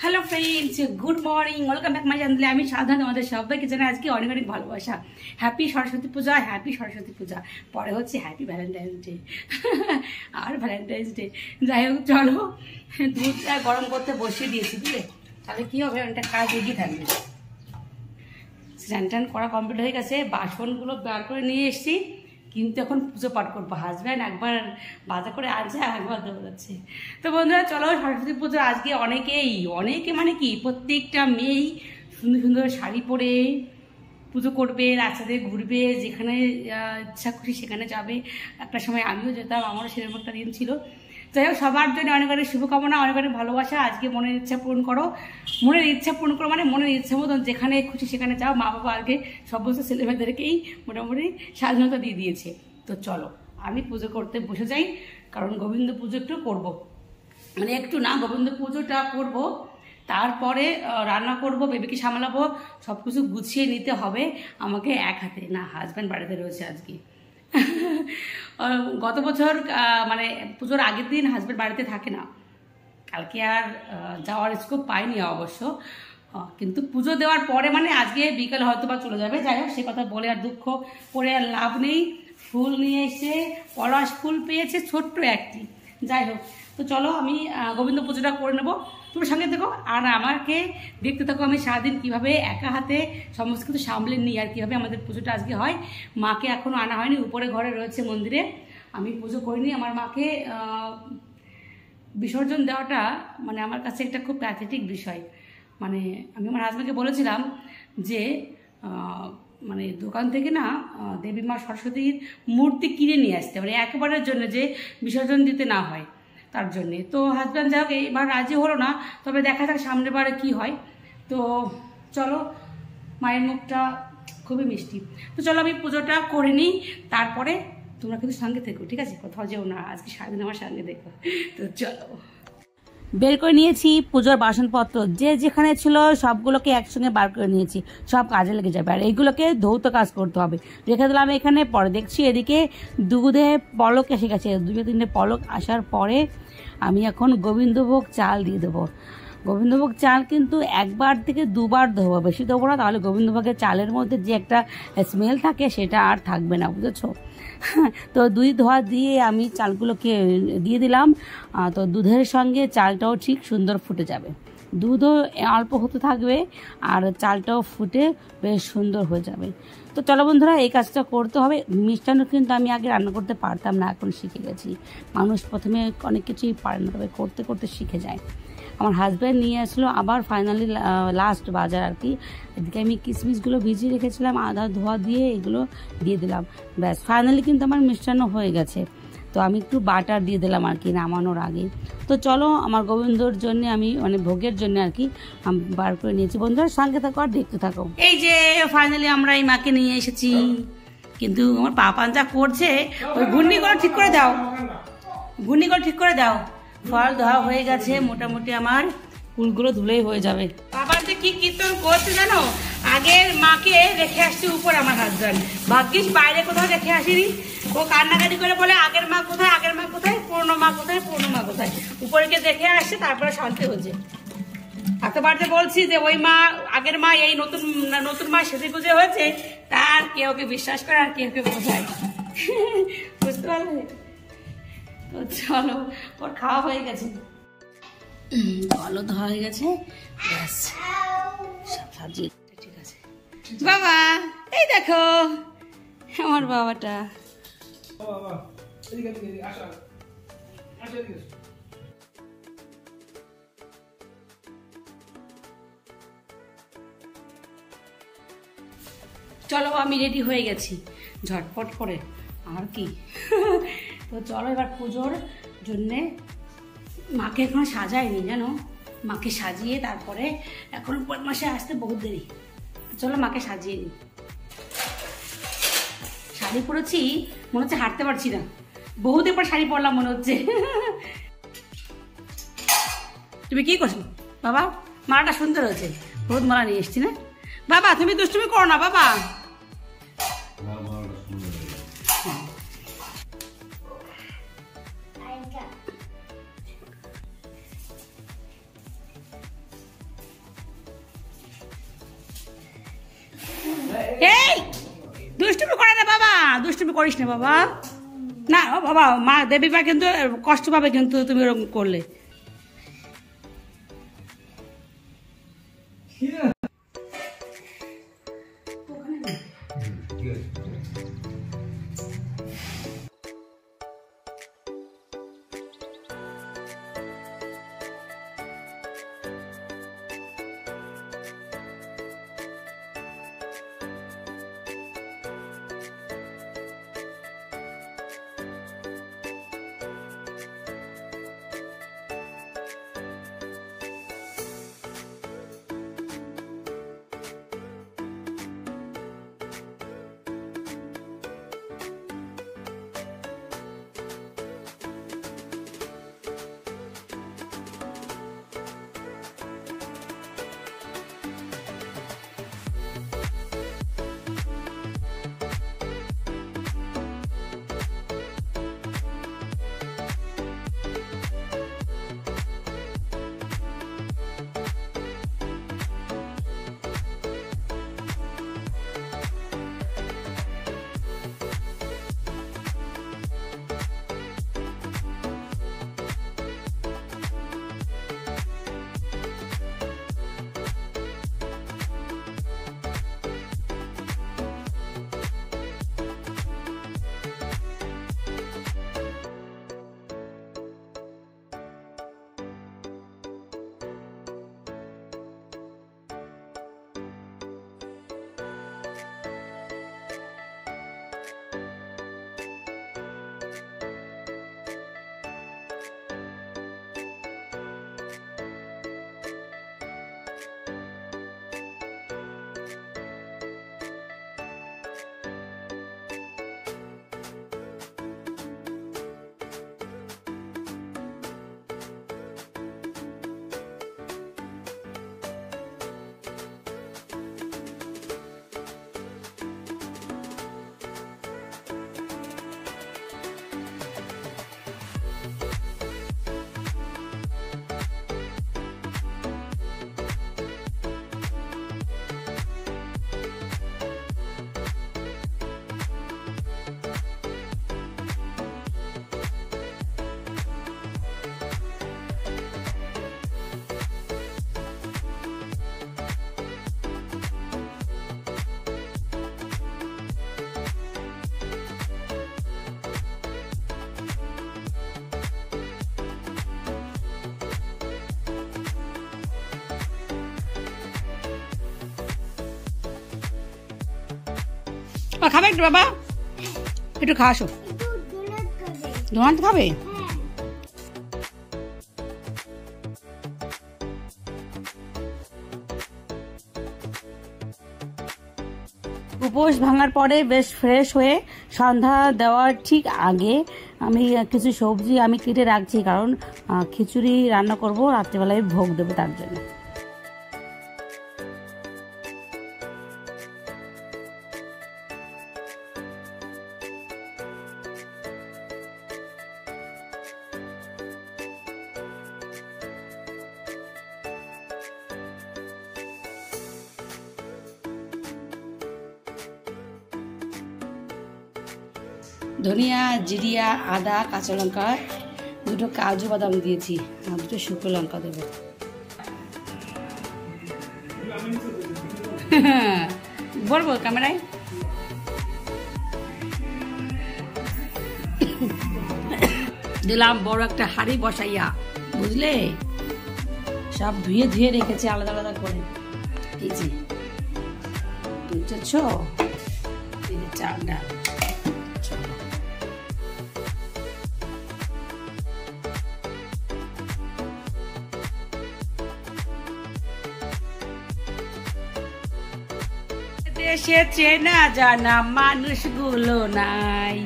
Hello friends, good morning, welcome back my চ্যানেলে। আমি সাধনা, তোমাদের সবাইকে জানাই আজকে অনেক অনেক ভালোবাসা। হ্যাপি সরস্বতী পূজা, হ্যাপি সরস্বতী পূজা। পরে হচ্ছে হ্যাপি ভ্যালেন্টাইন্স ডে আর ভ্যালেন্টাইন্স ডে। যাই হোক, চলো দুধটা গরম করতে বসিয়ে দিয়েছি, বুঝলে? তাহলে কি হবে, অনেকটা কাজ এগিয়ে থাকবে। স্নান টান করা কমপ্লিট হয়ে গেছে, বাসনগুলো বার করে নিয়ে এসেছি, কিন্তু এখন পুজো পাঠ করবো। হাজব্যান্ড একবার বাজার করে আনছে, একবার দৌড়াচ্ছে। তো বন্ধুরা চলো, সরস্বতী পুজো আজকে অনেকে মানে কি প্রত্যেকটা মেয়েই সুন্দর সুন্দর শাড়ি পরে পুজো করবে, রাস্তাতে ঘুরবে, যেখানে ইচ্ছা খুশি সেখানে যাবে। একটা সময় আমিও যেতাম, আমারও সেরকম একটা দিন ছিল। যাই হোক, সবার জন্য অনেক অনেক শুভকামনা, অনেক অনেক ভালোবাসা। আজকে মনের ইচ্ছা পূরণ করো। মনের ইচ্ছা পূরণ করো মানে মনের ইচ্ছা মতন যেখানে খুশি সেখানে যাও। মা বাবা আগে সমস্ত ছেলেমেয়েদেরকেই মোটামুটি স্বাধীনতা দিয়ে দিয়েছে। তো চলো আমি পুজো করতে বসে যাই, কারণ গোবিন্দ পুজো একটু করবো, মানে একটু না, গোবিন্দ পুজোটা করব, তারপরে রান্না করব, বেবিকে সামলাবো, সব কিছু গুছিয়ে নিতে হবে আমাকে এক হাতে। না, হাজব্যান্ড বাড়িতে রয়েছে আজকে। গত বছর মানে পুজোর আগের দিন হাজব্যান্ড বাড়িতে থাকে না, কালকে আর যাওয়ার স্কোপ পাইনি অবশ্য, কিন্তু পুজো দেওয়ার পরে মানে আজকে বিকেলে হয়তো বা চলে যাবে। যাই হোক, সে কথা বলে আর দুঃখ করে আর লাভ নেই। ফুল নিয়ে এসে, পলাশ ফুল পেয়েছে ছোট্ট একটি। যাই হোক, তো চলো আমি গোবিন্দ পুজোটা করে নেবো, তোমার সঙ্গে দেখো আর আমাকে দেখতে থাকো আমি সারাদিন কীভাবে একা হাতে সমস্ত কিছু সামলে নিই আর কীভাবে আমাদের পুজোটা আজকে হয়। মাকে এখনও আনা হয়নি, উপরে ঘরে রয়েছে মন্দিরে, আমি পুজো করিনি। আমার মাকে বিসর্জন দেওয়াটা মানে আমার কাছে একটা খুব প্যাথেটিক বিষয়। মানে আমি আমার হাজব্যান্ডকে বলেছিলাম যে মানে দোকান থেকে না দেবী মা সরস্বতীর মূর্তি কিনে নিয়ে আসতে, মানে একবারের জন্য যে বিসর্জন দিতে না হয় তার জন্যে। তো হাজব্যান্ড যাই হোক এইবার রাজি হলো না, তবে দেখা যাক সামনের বারে কী হয়। তো চলো, মায়ের মুখটা খুবই মিষ্টি। তো চলো আমি পুজোটা করে নিই, তারপরে তোমরা কিন্তু সঙ্গে থেকো, ঠিক আছে? কোথাও যেও না, আজকে সারাদিন আমার সঙ্গে দেখো। তো চলো, বের করে নিয়েছি পুজোর বাসনপত্র, যে যেখানে ছিল সবগুলোকে একসঙ্গে বার করে নিয়েছি, সব কাজে লেগে যাবে। আর এইগুলোকে ধৌত কাজ করতে হবে, রেখে দিলাম এখানে। পরে দেখছি এদিকে দুধে পলক এসে গেছে, 2-3টে পলক আসার পরে আমি এখন গোবিন্দভোগ চাল দিয়ে দেবো। গোবিন্দভোগ চাল কিন্তু একবার থেকে দুবার দেবো, বেশি দেবো না, তাহলে গোবিন্দভোগের চালের মধ্যে যে একটা স্মেল থাকে সেটা আর থাকবে না, বুঝেছো? তো দুই ধোয়া দিয়ে আমি চালগুলোকে দিয়ে দিলাম। তো দুধের সঙ্গে চালটাও ঠিক সুন্দর ফুটে যাবে, দুধও অল্প হতে থাকবে আর চালটাও ফুটে বেশ সুন্দর হয়ে যাবে। তো চলো বন্ধুরা, এই কাজটা করতে হবে। মিষ্টান্ন কিন্তু আমি আগে রান্না করতে পারতাম না, এখন শিখে গেছি। মানুষ প্রথমে অনেক কিছুই পারে না, তবে করতে করতে শিখে যায়। আমার হাজব্যান্ড নিয়ে আসলো আবার ফাইনালি লাস্ট বাজার আর কি। এদিকে আমি কিশমিশগুলো ভিজিয়ে রেখেছিলাম, আদা ধোয়া দিয়ে এগুলো দিয়ে দিলাম। ব্যাস ফাইনালি কিন্তু আমার মিষ্টান্ন হয়ে গেছে। তো আমি একটু বাটার দিয়ে দিলাম আর কি নামানোর আগে। তো চলো, আমার গোবিন্দর জন্য আমি মানে ভোগের জন্য আর কি বার করে নিয়েছি। বন্ধুরা সঙ্গে থাকো আর দেখতে থাকো। এই যে ফাইনালি আমরা এই মাকে নিয়ে এসেছি, কিন্তু আমার পা পাঞ্জা করছে। ওই ঘূর্ণিগুলো ঠিক করে দাও, ঘূর্ণিগুলো ঠিক করে দাও। ফল ধোয়া হয়ে গেছে মোটামুটি, আমার ফুলগুলো ধুলেই হয়ে যাবে। বাবার যে কি কীর্তন করছে জানো, আগের মাকে রেখে আসছে উপর আমার হাজব্যান্ড, ভাগ্যিস বাইরে কোথাও রেখে আসিনি। ও কান্নাকাটি করে বলে আগের মা কোথায়, আগের মা কোথায়, পুরনো মা কোথায়, পুরনো মা কোথায়। উপরে গিয়ে দেখে আসছে, তারপরে শান্তি হচ্ছে। এতবার যে বলছি যে ওই মা আগের মা, এই নতুন নতুন মা সেজে গুজে হয়েছে, তার কেউ কে বিশ্বাস করে আর কেউ কে বোঝায়, বুঝতে পারলে? তো চলো, ওর খাওয়া হয়ে গেছে, জলও ধোয়া হয়ে গেছে, ব্যাস সব সাজিয়ে ঠিক আছে। বাবা এই দেখো আমার বাবাটা। চলো আমি রেডি হয়ে গেছি ঝটপট করে, আর কি। তো চলো এবার পুজোর জন্যে, মাকে এখনো সাজাইনি জানো, মাকে সাজিয়ে তারপরে এখন মাসে আসতে বহুত দেরি। চলো মাকে সাজিয়ে নিই। শাড়ি পরেছি, মনে হচ্ছে হাঁটতে পারছি না, বহুদিন পর শাড়ি পরলাম মনে হচ্ছে। তুমি কি করছো বাবা? মালাটা সুন্দর হয়েছে, বহুত মালা নিয়ে এসছি না বাবা, তুমি দুষ্টুমি করো না বাবা। করিস না বাবা, না ও বাবা, মা দেবী মা কিন্তু কষ্ট পাবে কিন্তু তুমি ওরকম করলে। খাবে একটু বাবা, একটু খাওয়া আসো। ডোনাট খাবে? উপোস ভাঙার পরে বেশ ফ্রেশ হয়ে সন্ধ্যা দেওয়ার ঠিক আগে আমি কিছু সবজি আমি কেটে রাখছি, কারণ খিচুড়ি রান্না করব, রাত্রিবেলায় ভোগ দেবো তার জন্য। ধনিয়া, জিরিয়া, আদা, কাঁচা লঙ্কা, দুটো কাজু বাদাম দিয়েছি, আর দুটো শুকনো লঙ্কা দেবো। বলবো ক্যামেরায়? দিলাম বড় একটা হাঁড়ি বসাইয়া, বুঝলে, সব ধুয়ে ধুয়ে রেখেছে আলাদা আলাদা করে। এই যে বুঝেছ, এই যে চাল ডাল। দেশে চেনা জানা মানুষগুলো নাই,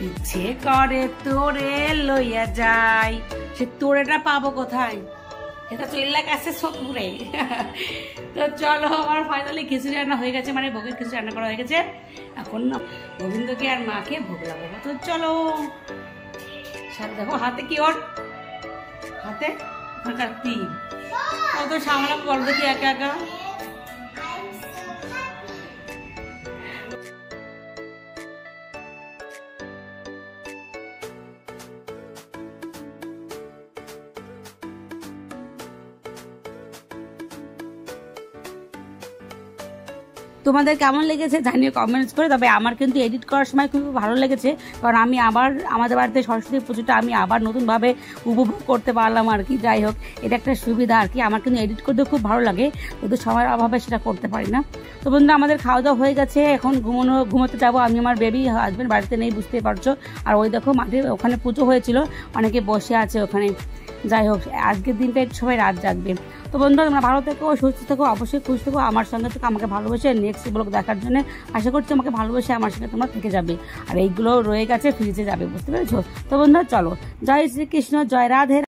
ইচ্ছে করে তোরে লইয়া যাই। সে তোরেটা পাবো কোথায়? এটা তো এলাকা আছে সোদপুরে। তো চলো, আমার ফাইনালি খিচুড়ি রান্না হয়ে গেছে, মানে ভোগের খিচুড়ি রান্না করা হয়ে গেছে। এখন না গোবিন্দকে আর মাকে ভোগ লাগাবো। তো চলো, সাথে দেখো হাতে কি, ওর হাতে তীর, কত সামলাম বল দেখি একা একা। তোমাদের কেমন লেগেছে জানিয়ে কমেন্টস করে। তবে আমার কিন্তু এডিট করার সময় খুব ভালো লেগেছে, কারণ আমি আবার আমাদের বাড়িতে সরস্বতী পুজোটা আমি আবার নতুনভাবে উপভোগ করতে পারলাম আর কি। যাই হোক, এটা একটা সুবিধা আর কি। আমার কিন্তু এডিট করতে খুব ভালো লাগে, কিন্তু সময়ের অভাবে সেটা করতে পারি না। তো বন্ধুরা, আমাদের খাওয়া দাওয়া হয়ে গেছে, এখন ঘুমোতে যাবো। আমি আমার বেবি হাজব্যান্ড বাড়িতে নেই, বুঝতেই পারছো। আর ওই দেখো মাঠে ওখানে পুজো হয়েছিল, অনেকে বসে আছে ওখানে। যাই হোক, আজকের দিনটা একটু সবাই রাত জাগবে। তো বন্ধুরা, তোমরা ভালো থেকো, সুস্থ থেকো, অবশ্যই খুশি থেকো। আমার সঙ্গে থেকে আমাকে ভালোবেসে নেক্সট ব্লগ দেখার জন্য আশা করছি আমাকে ভালোবেসে আমার সঙ্গে তোমরা থেকে যাবে। আর এইগুলো রয়ে গেছে, ফ্রিজে যাবে, বুঝতে পেরেছো? তো বন্ধুরা চলো, জয় শ্রীকৃষ্ণ, জয় রাধে।